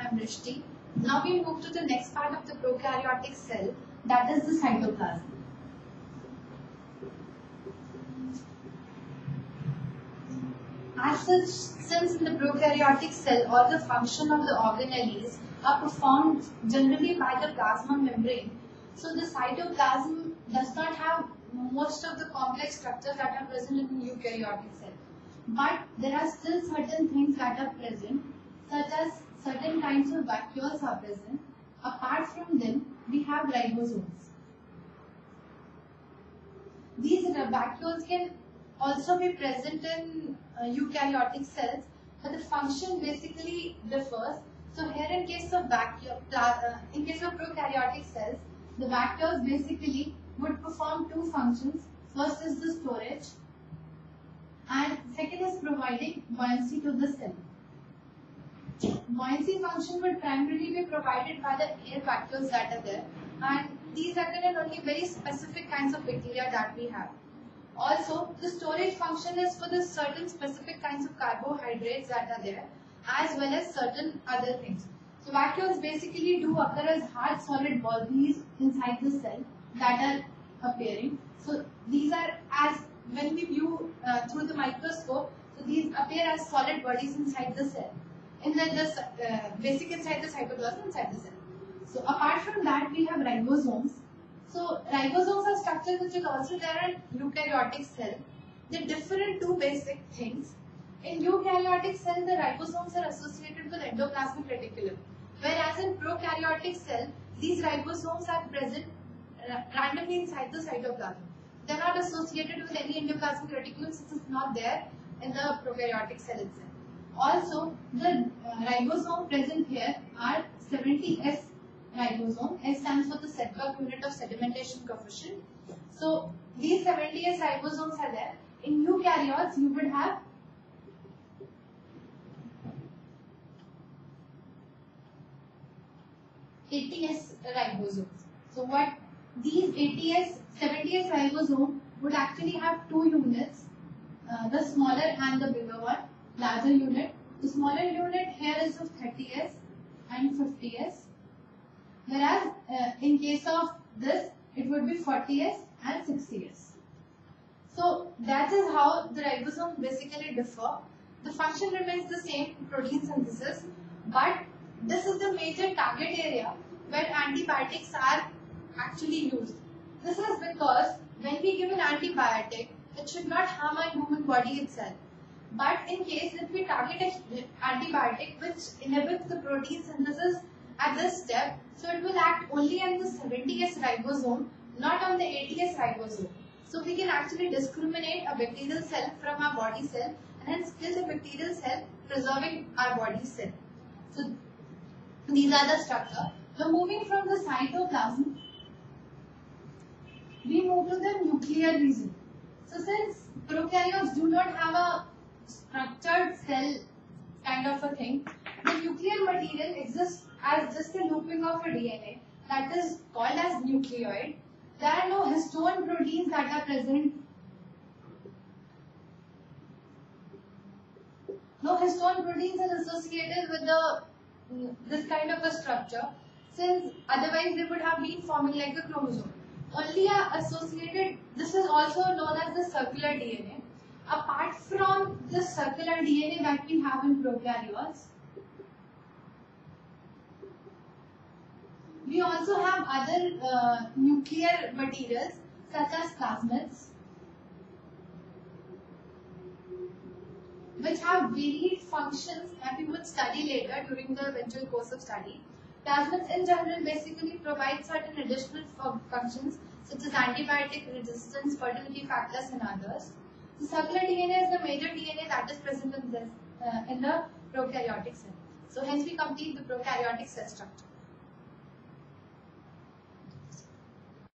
I'm Rishti. Now we move to the next part of the prokaryotic cell, that is the cytoplasm. As such, since in the prokaryotic cell all the function of the organelles are performed generally by the plasma membrane, so the cytoplasm does not have most of the complex structures that are present in the eukaryotic cell. But there are still certain things that are present, such as certain kinds of vacuoles are present. Apart from them, we have ribosomes. These vacuoles can also be present in eukaryotic cells, but the function basically differs. So here, in case of prokaryotic cells, the vacuoles basically would perform two functions. First is the storage, and second is providing buoyancy to the cell. Buoyancy function would primarily be provided by the air vacuoles that are there, and these are in only very specific kinds of bacteria that we have. Also, the storage function is for the certain specific kinds of carbohydrates that are there, as well as certain other things. So vacuoles basically do occur as hard solid bodies inside the cell that are appearing. So these are, as when we view through the microscope, so these appear as solid bodies inside the cell, and then basic inside the cytoplasm inside the cell. So apart from that, we have ribosomes. So ribosomes are structures which is also there in eukaryotic cell. They differ in two basic things. In eukaryotic cell, the ribosomes are associated with endoplasmic reticulum, whereas in prokaryotic cell, these ribosomes are present randomly inside the cytoplasm. They are not associated with any endoplasmic reticulum since it's not there in the prokaryotic cell itself. Also, the ribosome present here are 70S ribosome. S stands for the Sedgwick unit of sedimentation coefficient. So these 70S ribosomes are there. In eukaryotes, you would have 80S ribosomes. So what these 70S ribosome would actually have two units, the smaller and the bigger one, larger unit. The smaller unit here is of 30S and 50S, whereas in case of this, it would be 40S and 60S. So that is how the ribosomes basically differ. The function remains the same, protein synthesis, but this is the major target area where antibiotics are actually used. This is because when we give an antibiotic, it should not harm our human body itself. But in case if we target an antibiotic which inhibits the protein synthesis at this step, so it will act only on the 70S ribosome, not on the 80S ribosome. So we can actually discriminate a bacterial cell from our body cell and hence kill the bacterial cell, preserving our body cell. So these are the structure. So moving from the cytoplasm, we move to the nuclear region. So since prokaryotes do not have a structured cell kind of a thing, the nuclear material exists as just a looping of a DNA that is called as nucleoid. There are no histone proteins that are present. No histone proteins are associated with this kind of a structure, since otherwise they would have been forming like a chromosome. Only associated, this is also known as the circular DNA. Apart from the circular DNA that we have in prokaryotes, we also have other nuclear materials such as plasmids, which have varied functions that we would study later during the eventual course of study. Plasmids in general basically provide certain additional functions such as antibiotic resistance, fertility factors and others. The circular DNA is the major DNA that is present in the prokaryotic cell. So hence we complete the prokaryotic cell structure.